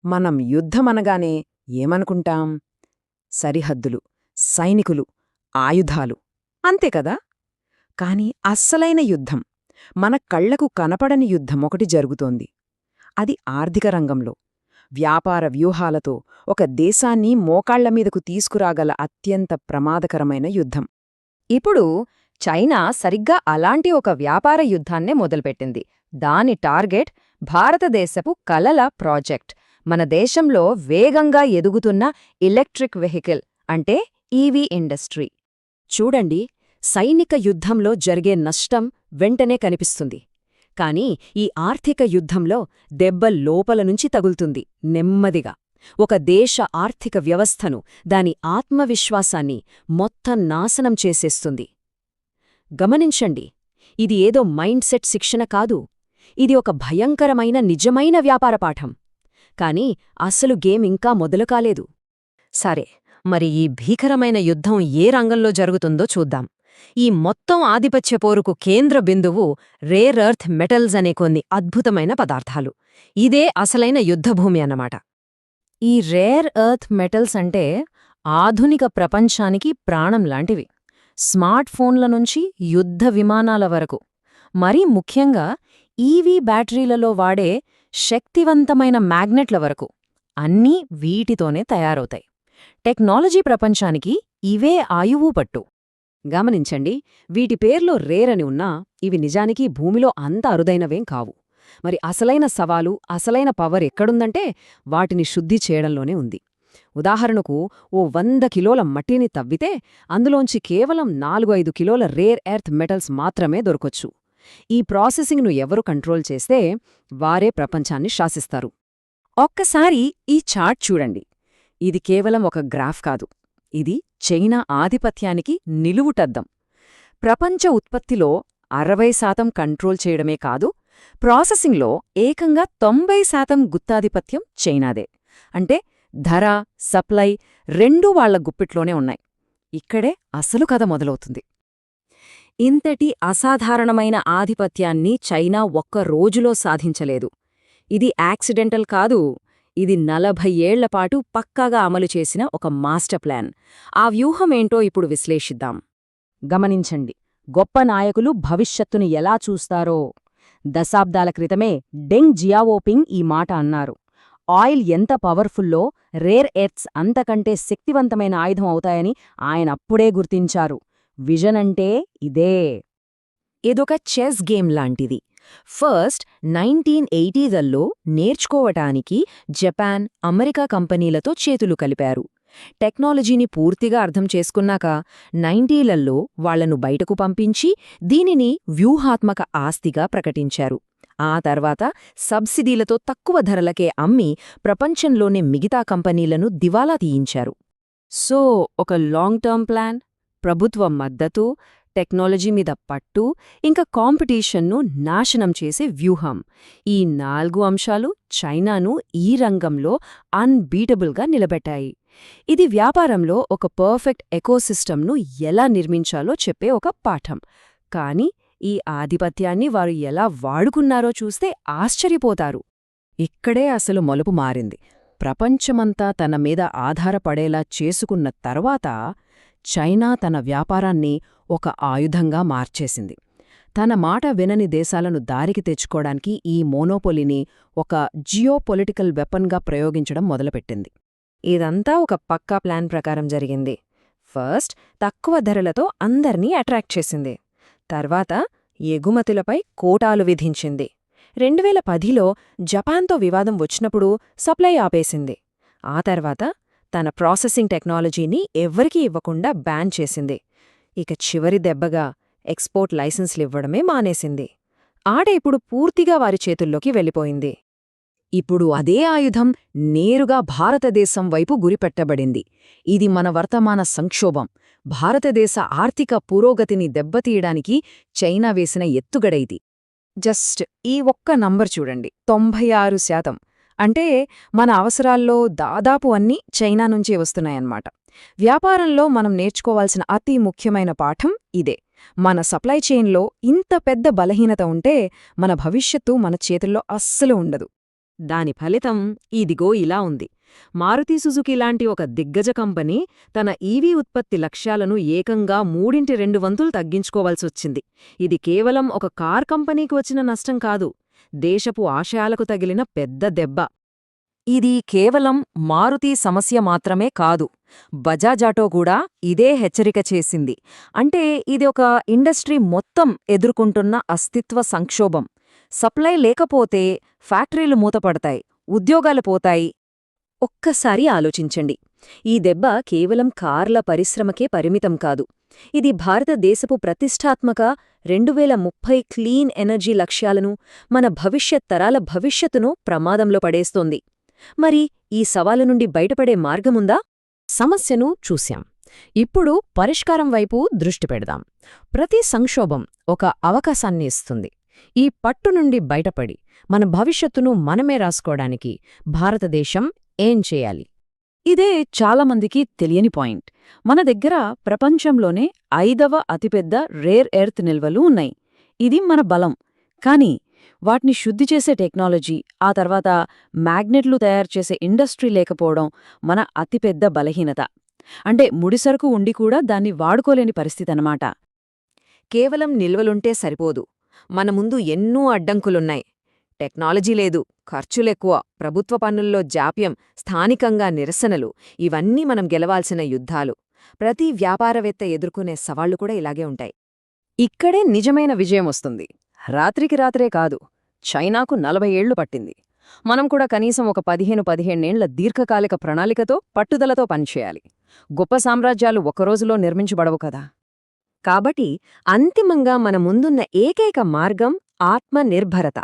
మనం యుద్ధమనగానే ఏమనుకుంటాం? సరిహద్దులు, సైనికులు, ఆయుధాలు అంతే కదా? కాని అస్సలైన యుద్ధం, మన కళ్లకు కనపడని యుద్ధమొకటి జరుగుతోంది. అది ఆర్థిక రంగంలో, వ్యాపార వ్యూహాలతో ఒక దేశాన్ని మోకాళ్లమీదకు తీసుకురాగల అత్యంత ప్రమాదకరమైన యుద్ధం. ఇప్పుడు చైనా సరిగ్గా అలాంటి ఒక వ్యాపార యుద్ధాన్నే మొదలుపెట్టింది. దాని టార్గెట్ భారతదేశపు కలల ప్రాజెక్ట్, మన దేశంలో వేగంగా ఎదుగుతున్న ఎలక్ట్రిక్ వెహికల్ అంటే ఈవీ ఇండస్ట్రీ. చూడండి, సైనిక యుద్ధంలో జరిగే నష్టం వెంటనే కనిపిస్తుంది. కాని ఈ ఆర్థిక యుద్ధంలో దెబ్బ లోపల నుంచి తగులుతుంది, నెమ్మదిగా. ఒక దేశ ఆర్థిక వ్యవస్థను, దాని ఆత్మవిశ్వాసాన్ని మొత్తం నాశనం చేసేస్తుంది. గమనించండి, ఇది ఏదో మైండ్ సెట్ శిక్షణ కాదు. ఇది ఒక భయంకరమైన నిజమైన వ్యాపార పాఠం. కాని అసలు గేమ్ ఇంకా మొదలు కాలేదు. సరే, మరి ఈ భీకరమైన యుద్ధం ఏ రంగంలో జరుగుతుందో చూద్దాం. ఈ మొత్తం ఆధిపత్య పోరుకు కేంద్ర బిందువు రేర్ ఎర్త్ మెటల్స్ అనే కొన్ని అద్భుతమైన పదార్థాలు. ఇదే అసలైన యుద్ధభూమి అన్నమాట. ఈ రేర్ ఎర్త్ మెటల్స్ అంటే ఆధునిక ప్రపంచానికి ప్రాణం లాంటివి. స్మార్ట్ ఫోన్ల నుంచి యుద్ధ విమానాల వరకు, మరీ ముఖ్యంగా ఈవీ బ్యాటరీలలో వాడే శక్తివంతమైన మ్యాగ్నెట్ల వరకు అన్నీ వీటితోనే తయారవుతాయి. టెక్నాలజీ ప్రపంచానికి ఇవే ఆయువు పట్టు. గమనించండి, వీటి పేర్లో రేర్ అని ఉన్నా ఇవి నిజానికి భూమిలో అంత అరుదైనవేం కావు. మరి అసలైన సవాలు, అసలైన పవర్ ఎక్కడుందంటే వాటిని శుద్ధి చేయడంలోనే ఉంది. ఉదాహరణకు, ఓ 100 కిలోల మట్టిని తవ్వితే అందులోంచి కేవలం 4-5 కిలోల రేర్ ఎర్త్ మెటల్స్ మాత్రమే దొరకొచ్చు. ఈ ప్రాసెసింగ్ను ఎవరు కంట్రోల్ చేస్తే వారే ప్రపంచాన్ని శాసిస్తారు. ఒక్కసారి ఈ చార్ట్ చూడండి. ఇది కేవలం ఒక గ్రాఫ్ కాదు, ఇది చైనా ఆధిపత్యానికి నిలువుటద్దం. ప్రపంచ ఉత్పత్తిలో 60% కంట్రోల్ చేయడమే కాదు, ప్రాసెసింగ్లో ఏకంగా 90% గుత్తాధిపత్యం చైనాదే. అంటే ధర, సప్లై రెండూ వాళ్ల గుప్పిట్లోనే ఉన్నాయి. ఇక్కడే అసలు కథ మొదలవుతుంది. ఇంతటి అసాధారణమైన ఆధిపత్యాన్ని చైనా ఒక్క రోజులో సాధించలేదు. ఇది యాక్సిడెంటల్ కాదు. ఇది 40 ఏళ్లపాటు పక్కాగా అమలు చేసిన ఒక మాస్టర్ ప్లాన్. ఆ వ్యూహమేంటో ఇప్పుడు విశ్లేషిద్దాం. గమనించండి, గొప్ప నాయకులు భవిష్యత్తుని ఎలా చూస్తారో. దశాబ్దాల క్రితమే డెంగ్ జియావోపింగ్ ఈ మాట అన్నారు. ఆయిల్ ఎంత పవర్ఫుల్లో రేర్ ఎర్త్స్ అంతకంటే శక్తివంతమైన ఆయుధం అవుతాయని ఆయనప్పుడే గుర్తించారు. విజన్ అంటే ఇదే. ఇదొక చెస్ గేమ్ లాంటిది. ఫస్ట్ 1980లలో నేర్చుకోవటానికి జపాన్, అమెరికా కంపెనీలతో చేతులు కలిపారు. టెక్నాలజీని పూర్తిగా అర్థం చేసుకున్నాక 90లలో వాళ్లను బయటకు పంపించి దీనిని వ్యూహాత్మక ఆస్తిగా ప్రకటించారు. ఆ తర్వాత సబ్సిడీలతో తక్కువ ధరలకే అమ్మి ప్రపంచంలోనే మిగతా కంపెనీలను దివాలా తీయించారు. సో, ఒక లాంగ్ టర్మ్ ప్లాన్, ప్రభుత్వ మద్దతు, టెక్నాలజీ మీద పట్టు, ఇంకా కాంపిటీషన్ను నాశనం చేసే వ్యూహం. ఈ 4 అంశాలు చైనాను ఈ రంగంలో అన్బీటబుల్గా నిలబెట్టాయి. ఇది వ్యాపారంలో ఒక పర్ఫెక్ట్ ఎకోసిస్టమ్ను ఎలా నిర్మించాలో చెప్పే ఒక పాఠం. కానీ ఈ ఆధిపత్యాన్ని వారు ఎలా వాడుకున్నారో చూస్తే ఆశ్చర్యపోతారు. ఇక్కడే అసలు మలుపు మారింది. ప్రపంచమంతా తన మీద ఆధారపడేలా చేసుకున్న తర్వాత చైనా తన వ్యాపారాన్ని ఒక ఆయుధంగా మార్చేసింది. తన మాట వినని దేశాలను దారికి తెచ్చుకోవడానికి ఈ మోనోపొలిని ఒక జియోపొలిటికల్ వెపన్గా ప్రయోగించడం మొదలుపెట్టింది. ఇదంతా ఒక పక్కా ప్లాన్ ప్రకారం జరిగింది. ఫస్ట్ తక్కువ ధరలతో అందర్నీ అట్రాక్ట్ చేసింది. తర్వాత ఎగుమతులపై కోటాలు విధించింది. 2010లో జపాన్తో వివాదం వచ్చినప్పుడు సప్లై ఆపేసింది. ఆ తర్వాత తన ప్రాసెసింగ్ టెక్నాలజీని ఎవ్వరికీ ఇవ్వకుండా బ్యాన్ చేసింది. ఇక చివరి దెబ్బగా ఎక్స్పోర్ట్ లైసెన్స్లివ్వడమే మానేసింది. ఆట ఇప్పుడు పూర్తిగా వారి చేతుల్లోకి వెళ్ళిపోయింది. ఇప్పుడు అదే ఆయుధం నేరుగా భారతదేశం వైపు గురిపెట్టబడింది. ఇది మన వర్తమాన సంక్షోభం. భారతదేశ ఆర్థిక పురోగతిని దెబ్బతీయడానికి చైనా వేసిన ఎత్తుగడ ఇది. జస్ట్ ఈ ఒక్క నంబర్ చూడండి, 96%. అంటే మన అవసరాల్లో దాదాపు అన్నీ చైనా నుంచే వస్తున్నాయన్నమాట. వ్యాపారంలో మనం నేర్చుకోవాల్సిన అతి ముఖ్యమైన పాఠం ఇదే. మన సప్లై చైన్లో ఇంత పెద్ద బలహీనత ఉంటే మన భవిష్యత్తు మన చేతుల్లో అస్సలు ఉండదు. దాని ఫలితం ఇదిగో ఇలా ఉంది. మారుతి సుజుకి లాంటి ఒక దిగ్గజ కంపెనీ తన ఈవీ ఉత్పత్తి లక్ష్యాలను ఏకంగా 3/2 తగ్గించుకోవాల్సొచ్చింది. ఇది కేవలం ఒక కార్ కంపెనీకి వచ్చిన నష్టం కాదు, దేశపు ఆశయాలకు తగిలిన పెద్ద దెబ్బ. ఇది కేవలం మారుతి సమస్య మాత్రమే కాదు, బజాజ్ ఆటో కూడా ఇదే హెచ్చరిక చేసింది. అంటే ఇది ఒక ఇండస్ట్రీ మొత్తం ఎదుర్కొంటున్న అస్తిత్వ సంక్షోభం. సప్లై లేకపోతే ఫ్యాక్టరీలు మూతపడతాయి, ఉద్యోగాలు పోతాయి. ఒక్కసారి ఆలోచించండి, ఈ దెబ్బ కేవలం కార్ల పరిశ్రమకే పరిమితం కాదు. ఇది భారతదేశపు ప్రతిష్టాత్మక 2030 క్లీన్ ఎనర్జీ లక్ష్యాలను, మన భవిష్యత్ తరాల భవిష్యత్తును ప్రమాదంలో పడేస్తోంది. మరి ఈ సవాలు నుండి బయటపడే మార్గముందా? సమస్యను చూశాం, ఇప్పుడు పరిష్కారం వైపు దృష్టి పెడదాం. ప్రతి సంక్షోభం ఒక అవకాశాన్ని ఇస్తుంది. ఈ పట్టు నుండి బయటపడి మన భవిష్యత్తును మనమే రాసుకోవడానికి భారతదేశం ఏం చేయాలి? ఇదే చాలామందికి తెలియని పాయింట్. మన దగ్గర ప్రపంచంలోనే 5వ అతిపెద్ద రేర్ ఎర్త్ నిల్వలు ఉన్నాయి. ఇది మన బలం. కానీ వాటిని శుద్ధి చేసే టెక్నాలజీ, ఆ తర్వాత మ్యాగ్నెట్లు తయారు చేసే ఇండస్ట్రీ లేకపోవడం మన అతిపెద్ద బలహీనత. అంటే ముడిసరుకు ఉండి కూడా దాన్ని వాడుకోలేని పరిస్థితన్నమాట. కేవలం నిల్వలుంటే సరిపోదు, మన ముందు ఎన్నో అడ్డంకులున్నాయి. టెక్నాలజీ లేదు, ఖర్చులెక్కువ, ప్రభుత్వ పన్నుల్లో జాప్యం, స్థానికంగా నిరసనలు, ఇవన్నీ మనం గెలవాల్సిన యుద్ధాలు. ప్రతి వ్యాపారవేత్త ఎదుర్కొనే సవాళ్లు కూడా ఇలాగే ఉంటాయి. ఇక్కడే నిజమైన విజయం వస్తుంది. రాత్రికి రాత్రే కాదు, చైనాకు 40 ఏళ్లు పట్టింది. మనం కూడా కనీసం ఒక 15 ఏళ్ల దీర్ఘకాలిక ప్రణాళికతో, పట్టుదలతో పనిచేయాలి. గొప్ప సామ్రాజ్యాలు ఒక్కరోజులో నిర్మించబడవు కదా. కాబట్టి అంతిమంగా మన ముందున్న ఏకైక మార్గం ఆత్మనిర్భరత.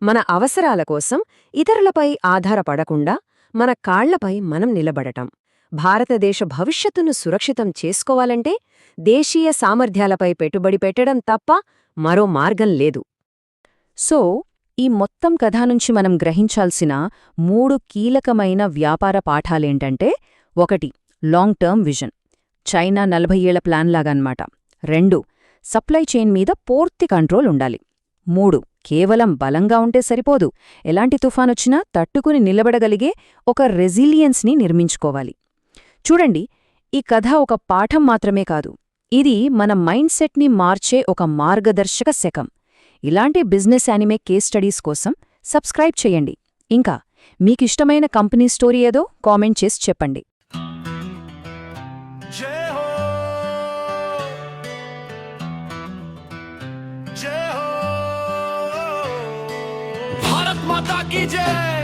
మన అవసరాల కోసం ఇతరులపై ఆధారపడకుండా మన కాళ్లపై మనం నిలబడటం. భారతదేశ భవిష్యత్తును సురక్షితం చేసుకోవాలంటే దేశీయ సామర్థ్యాలపై పెట్టుబడి పెట్టడం తప్ప మరో మార్గం లేదు. సో, ఈ మొత్తం కథ నుంచి మనం గ్రహించాల్సిన 3 కీలకమైన వ్యాపార పాఠాలేంటంటే: 1. లాంగ్ టర్మ్ విజన్, చైనా 40 ఏళ్ల ప్లాన్లాగన్నమాట. 2. సప్లై చైన్ మీద పూర్తి కంట్రోల్ ఉండాలి. 3. కేవలం బలంగా ఉంటే సరిపోదు, ఎలాంటి తుఫానొచ్చినా తట్టుకుని నిలబడగలిగే ఒక రెసిలియన్స్ని నిర్మించుకోవాలి. చూడండి, ఈ కథ ఒక పాఠం మాత్రమే కాదు, ఇది మన మైండ్ సెట్ని మార్చే ఒక మార్గదర్శక శకం. ఇలాంటి బిజినెస్ యానిమే కేస్ స్టడీస్ కోసం సబ్స్క్రైబ్ చేయండి. ఇంకా మీకిష్టమైన కంపెనీ స్టోరీ ఏదో కామెంట్ చేసి చెప్పండి. जय हो, जय हो, भारत माता की जय।